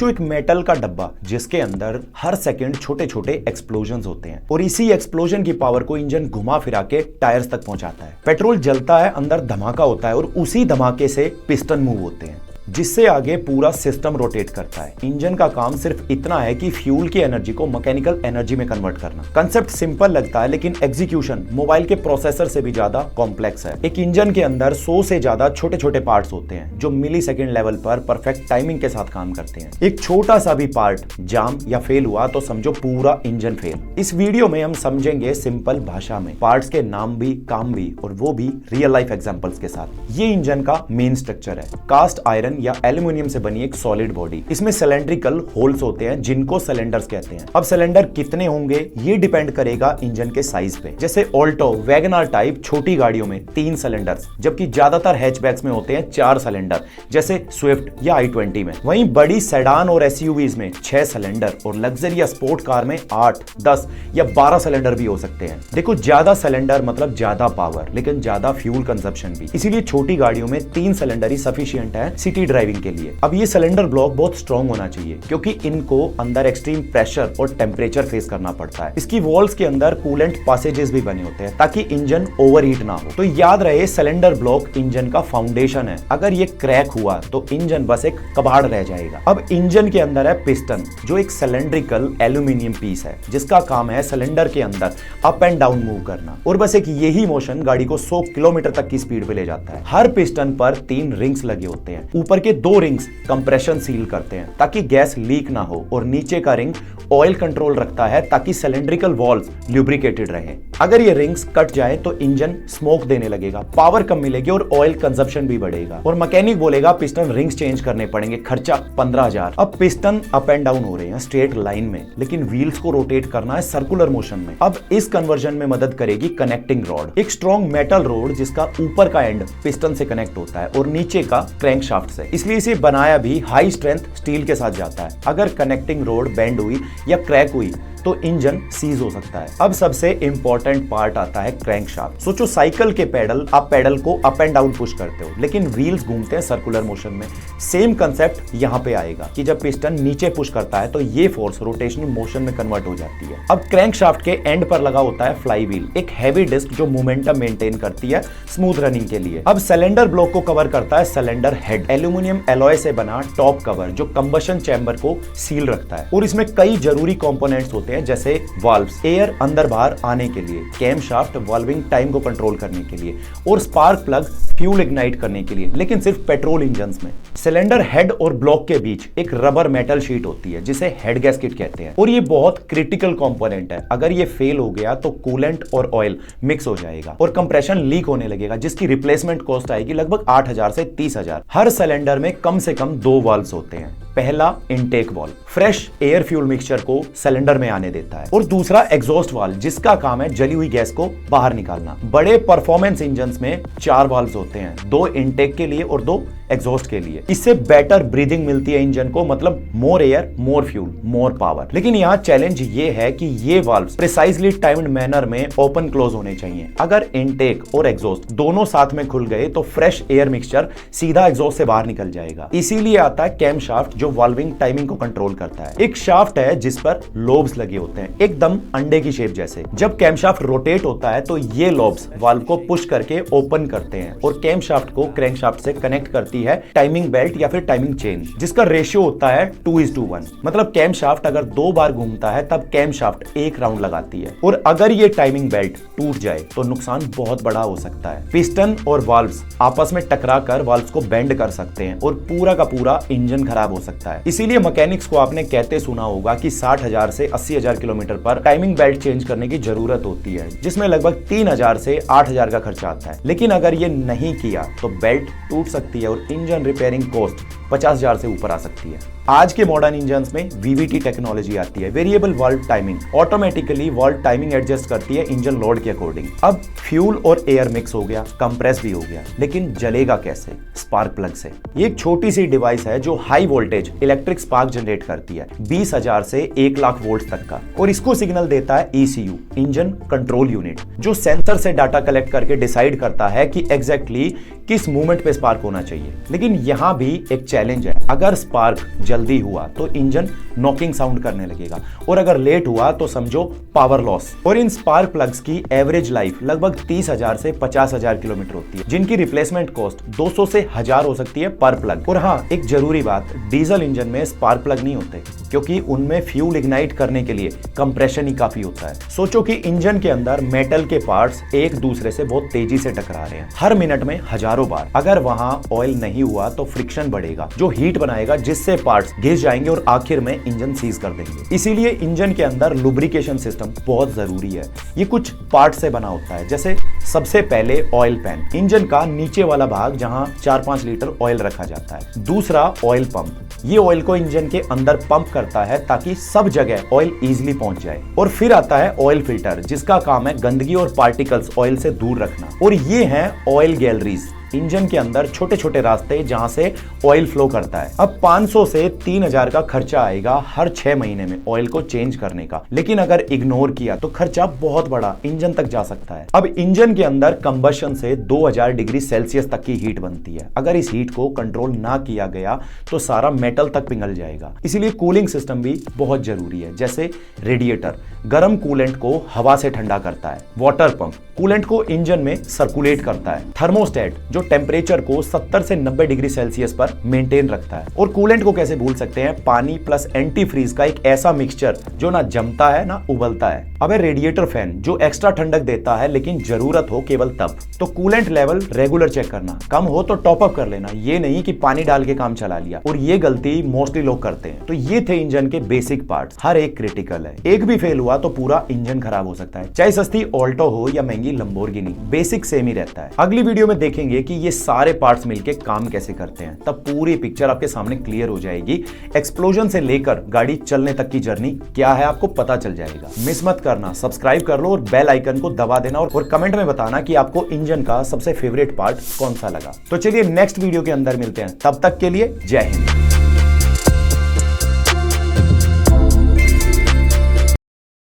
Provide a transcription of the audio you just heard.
जो एक मेटल का डब्बा जिसके अंदर हर सेकंड छोटे छोटे एक्सप्लोजन होते हैं और इसी एक्सप्लोजन की पावर को इंजन घुमा फिरा के टायर्स तक पहुंचाता है। पेट्रोल जलता है, अंदर धमाका होता है और उसी धमाके से पिस्टन मूव होते हैं जिससे आगे पूरा सिस्टम रोटेट करता है। इंजन का काम सिर्फ इतना है कि फ्यूल की एनर्जी को मैकेनिकल एनर्जी में कन्वर्ट करना। कंसेप्ट सिंपल लगता है लेकिन एग्जीक्यूशन मोबाइल के प्रोसेसर से भी ज्यादा कॉम्प्लेक्स है। एक इंजन के अंदर 100 से ज्यादा छोटे छोटे पार्ट्स होते हैं जो मिली सेकेंड लेवल पर परफेक्ट टाइमिंग के साथ काम करते हैं। एक छोटा सा भी पार्ट जाम या फेल हुआ तो समझो पूरा इंजन फेल। इस वीडियो में हम समझेंगे सिंपल भाषा में पार्ट्स के नाम भी, काम भी और वो भी रियल लाइफ एग्जांपल्स के साथ। ये इंजन का मेन स्ट्रक्चर है। कास्ट आयरन या एल्यूमिनियम से बनी एक सॉलिड बॉडी। इसमें सिलेंड्रिकल होल्स होते हैं जिनको सिलेंडर्स कहते हैं। अब सिलेंडर कितने होंगे ये डिपेंड करेगा इंजन के साइज पे। जैसे ऑल्टो, वैगनआर टाइप छोटी गाड़ियों में 3 सिलेंडर्स, जबकि ज्यादातर हैचबैक्स में होते हैं 4 सिलेंडर जैसे स्विफ्ट या i20 में। वहीं बड़ी सेडान और एसयूवीज में 6 सिलेंडर और लग्जरी या स्पोर्ट कार में 8, 10 या 12 सिलेंडर भी हो सकते हैं। देखो, ज्यादा सिलेंडर मतलब ज्यादा पावर लेकिन ज्यादा फ्यूल कंजप्शन भी, इसीलिए छोटी गाड़ियों में 3 सिलेंडर ही सफिशिएंट है सिटी ड्राइविंग के लिए। अब ये सिलेंडर ब्लॉक बहुत स्ट्रॉन्ग होना चाहिए क्योंकि इनको अंदर एक्सट्रीम प्रेशर और टेम्परेचर फेस करना पड़ता है। इसकी वॉल्स के अंदर कूलेंट पैसेजेस भी बने होते हैं ताकि इंजन ओवरहीट ना हो। तो याद रहे, सिलेंडर ब्लॉक इंजन का फाउंडेशन है। अगर ये क्रैक हुआ तो इंजन बस एक कबाड़ रह जाएगा। अब इंजन के अंदर है पिस्टन, जो एक सिलेंड्रिकल एल्यूमिनियम पीस है जिसका काम है सिलेंडर के अंदर अप एंड डाउन मूव करना और बस एक यही मोशन गाड़ी को 100 किलोमीटर तक की स्पीड पे ले जाता है। हर पिस्टन पर 3 रिंग्स लगे होते हैं। ऊपर के 2 रिंग्स कंप्रेशन सील करते हैं ताकि गैस लीक ना हो और नीचे का रिंग ऑयल कंट्रोल रखता है ताकि सिलेंड्रिकल वॉल्स ल्यूब्रिकेटेड रहे। अगर ये रिंग्स कट जाए तो इंजन स्मोक देने लगेगा, पावर कम मिलेगी और ऑयल कंजप्शन भी बढ़ेगा और मैकेनिक बोलेगा पिस्टन रिंग्स चेंज करने पड़ेंगे, खर्चा 15,000। अब पिस्टन अप एंड डाउन हो रहे हैं स्ट्रेट लाइन में लेकिन व्हील्स को रोटेट करना है सर्कुलर मोशन में। अब इस कन्वर्जन में मदद करेगी कनेक्टिंग रॉड, एक स्ट्रॉन्ग मेटल रॉड जिसका ऊपर का एंड पिस्टन से कनेक्ट होता है और नीचे का क्रैंकशाफ्ट से। इसलिए इसे बनाया भी हाई स्ट्रेंथ स्टील के साथ जाता है। अगर कनेक्टिंग रोड बेंड हुई या क्रैक हुई तो इंजन सीज हो सकता है। अब सबसे इंपॉर्टेंट पार्ट आता है क्रैंकशाफ्ट। सोचो, साइकिल के पेडल, आप पेडल को अप एंड डाउन पुश करते हो लेकिन व्हील्स घूमते हैं सर्कुलर मोशन में। सेम कंसेप्ट यहां पे आएगा कि जब पिस्टन नीचे पुश करता है तो ये फोर्स रोटेशनल मोशन में कन्वर्ट हो जाती है। अब क्रैंकशाफ्ट के एंड पर लगा होता है फ्लाई व्हील, एक हैवी डिस्क जो मोमेंटम मेंटेन करती है स्मूथ रनिंग के लिए। अब सिलेंडर ब्लॉक को कवर करता है सिलेंडर हेड, एल्यूमिनियम एलॉय से बना टॉप कवर जो कंबशन चैम्बर को सील रखता है और इसमें कई जरूरी कंपोनेंट्स होते हैं जैसे वाल्व्स, एयर अंदर बाहर आने के लिए, कैमशाफ्ट वाल्विंग टाइम को कंट्रोल करने के लिए और स्पार्क प्लग फ्यूल इग्नाइट करने के लिए, लेकिन सिर्फ पेट्रोल इंजन्स में। सिलेंडर हेड और ब्लॉक के बीच एक रबर मेटल शीट होती है जिसे हेड गैस्केट कहते हैं और ये बहुत क्रिटिकल कंपोनेंट है। अगर ये फेल हो गया तो कूलेंट और ऑयल मिक्स हो जाएगा और कंप्रेशन लीक होने लगेगा जिसकी रिप्लेसमेंट कॉस्ट आएगी लगभग 8,000 से 30,000। हर सिलेंडर में कम से कम 2 वाल्व्स होते हैं। पहला intake valve fresh air fuel mixture को सिलेंडर में आने देता है और दूसरा एग्जॉस्ट वाल्व जिसका काम है जली हुई गैस को बाहर निकालना। बड़े परफॉर्मेंस इंजन्स में 4 वाल्व्स होते हैं, 2 इनटेक के लिए और 2 एग्जॉस्ट के लिए। इससे बेटर ब्रीदिंग मिलती है इंजन को, मतलब मोर एयर, मोर फ्यूल, मोर पावर। लेकिन यहाँ चैलेंज ये है कि ये वाल्व्स प्रिसाइजली टाइम्ड मैनर में ओपन क्लोज होने चाहिए। अगर इनटेक और एग्जॉस्ट दोनों साथ में खुल गए तो फ्रेश एयर मिक्सचर सीधा एग्जॉस्ट से बाहर निकल जाएगा। इसीलिए आता है कैमशाफ्ट जो वाल्विंग टाइमिंग को कंट्रोल करता है। एक शाफ्ट है जिस पर लोब्स लगे होते हैं, एकदम अंडे की शेप जैसे। जब कैमशाफ्ट रोटेट होता है तो ये लोब्स वाल्व को पुश करके ओपन करते हैं और कैमशाफ्ट को क्रैंकशाफ्ट से कनेक्ट करती है टाइमिंग बेल्ट या फिर टाइमिंग चेन जिसका रेशियो होता है 2:1। मतलब कैमशाफ्ट अगर 2 बार घूमता है तब कैमशाफ्ट 1 राउंड लगाती है और अगर ये टाइमिंग बेल्ट टूट जाए तो नुकसान बहुत बड़ा हो सकता है। पिस्टन और वाल्व्स आपस में टकरा कर वाल्व्स को बेंड कर सकते हैं और पूरा का पूरा इंजन खराब हो सकता है। इसीलिए मैकेनिक्स को आपने कहते सुना होगा कि 60,000 से 80,000 किलोमीटर पर टाइमिंग बेल्ट चेंज करने की जरूरत होती है जिसमें लगभग 3,000 से 8,000 का खर्चा आता है। लेकिन अगर ये नहीं किया तो बेल्ट टूट सकती है और इंजन रिपेयरिंग कॉस्ट 50,000 से ऊपर आ सकती है। आज के मॉडर्न इंजन्स में वीवीटी टेक्नोलॉजी आती है, variable valve timing. Automatically valve timing adjust करती है इंजन लोड के अकॉर्डिंग। अब फ्यूल और एयर मिक्स हो गया, कंप्रेस भी हो गया, लेकिन जलेगा कैसे? स्पार्क प्लग से। ये एक छोटी सी डिवाइस है जो high voltage electric spark generate करती है, 20,000 से 1,00,000 वोल्ट तक का, और इसको सिग्नल देता है ECU, इंजन कंट्रोल यूनिट, जो सेंसर से डाटा कलेक्ट करके डिसाइड करता है कि एग्जैक्टली किस मूवमेंट पे स्पार्क होना चाहिए। लेकिन यहां भी एक चैलेंज है। अगर स्पार्क जल्दी हुआ तो इंजन नॉकिंग साउंड करने लगेगा, और अगर लेट हुआ तो समझो पावर लॉस। और इन स्पार्क प्लग्स की एवरेज लाइफ लगभग 30,000 से 50,000 किलोमीटर होती है, जिनकी रिप्लेसमेंट कॉस्ट 200 से 1000 हो सकती है पर प्लग। और हाँ, एक जरूरी बात, डीजल इंजन में स्पार्क प्लग नहीं होते, क्योंकि उनमें फ्यूल इग्नाइट करने के लिए कंप्रेशन ही काफी होता है। सोचो कि इंजन के अंदर मेटल के पार्ट्स एक दूसरे से बहुत तेजी से टकरा रहे हैं, हर मिनट में हजारों बार। अगर वहां ऑयल नहीं हुआ तो फ्रिक्शन बढ़ेगा, जो हीट बनाएगा, जिससे पार्ट्स घिस जाएंगे और आखिर में इंजन सीज कर देंगे। इसीलिए इंजन के अंदर लुब्रिकेशन सिस्टम बहुत जरूरी है। ये कुछ पार्ट से बना होता है, जैसे सबसे पहले ऑयल पैन, इंजन का नीचे वाला भाग जहां 4-5 लीटर ऑयल रखा जाता है। दूसरा ऑयल पंप, ये ऑयल को इंजन के अंदर पंप करता है ताकि सब जगह ऑयल इजीली पहुंच जाए। और फिर आता है ऑयल फिल्टर, जिसका काम है गंदगी और पार्टिकल्स ऑयल से दूर रखना। और ये हैं ऑयल गैलरीज, इंजन के अंदर छोटे छोटे रास्ते जहां से ऑयल फ्लो करता है। अब 500 से 3000 का खर्चा आएगा हर 6 महीने में ऑयल को चेंज करने का, लेकिन अगर इग्नोर किया तो खर्चा बहुत बड़ा इंजन तक जा सकता है। अब इंजन के अंदर कंबशन से 2000 डिग्री सेल्सियस तक की हीट बनती है। अगर इस हीट को कंट्रोल ना किया गया तो सारा मेटल तक पिघल जाएगा। इसीलिए कूलिंग सिस्टम भी बहुत जरूरी है, जैसे रेडिएटर गर्म कूलेंट को हवा से ठंडा करता है, वाटर पंप कूलेंट को इंजन में सर्कुलेट करता है, थर्मोस्टेट जो टेम्परेचर को 70 से 90 डिग्री सेल्सियस पर मेंटेन रखता है। और कूलेंट को कैसे भूल सकते हैं, पानी प्लस एंटी फ्रीज का एक ऐसा मिक्सचर जो ना जमता है ना उबलता है। अब रेडिएटर फैन जो एक्स्ट्रा ठंडक देता है, लेकिन जरूरत हो केवल तब। तो कूलेंट लेवल रेगुलर चेक करना, कम हो तो टॉप अप कर लेना, ये नहीं कि पानी डाल के काम चला लिया। और ये गलती मोस्टली लोग करते हैं। तो ये थे इंजन के बेसिक पार्ट्स, हर एक क्रिटिकल है, एक भी फेल हुआ तो पूरा इंजन खराब हो सकता है। चाहे सस्ती ऑल्टो हो या महंगी लंबोर्गिनी, बेसिक सेम ही रहता है। अगली वीडियो में देखेंगे कि ये सारे पार्ट्स मिलके काम कैसे करते हैं, तब पूरी पिक्चर आपके सामने क्लियर हो जाएगी। एक्सप्लोजन से लेकर गाड़ी चलने तक की जर्नी क्या है आपको पता चल जाएगा। मिस मत करना, सब्सक्राइब कर लो और बेल आइकन को दबा देना, और कमेंट में बताना कि आपको इंजन का सबसे फेवरेट पार्ट कौन सा लगा। तो चलिए नेक्स्ट वीडियो के अंदर मिलते हैं, तब तक के लिए जय हिंद।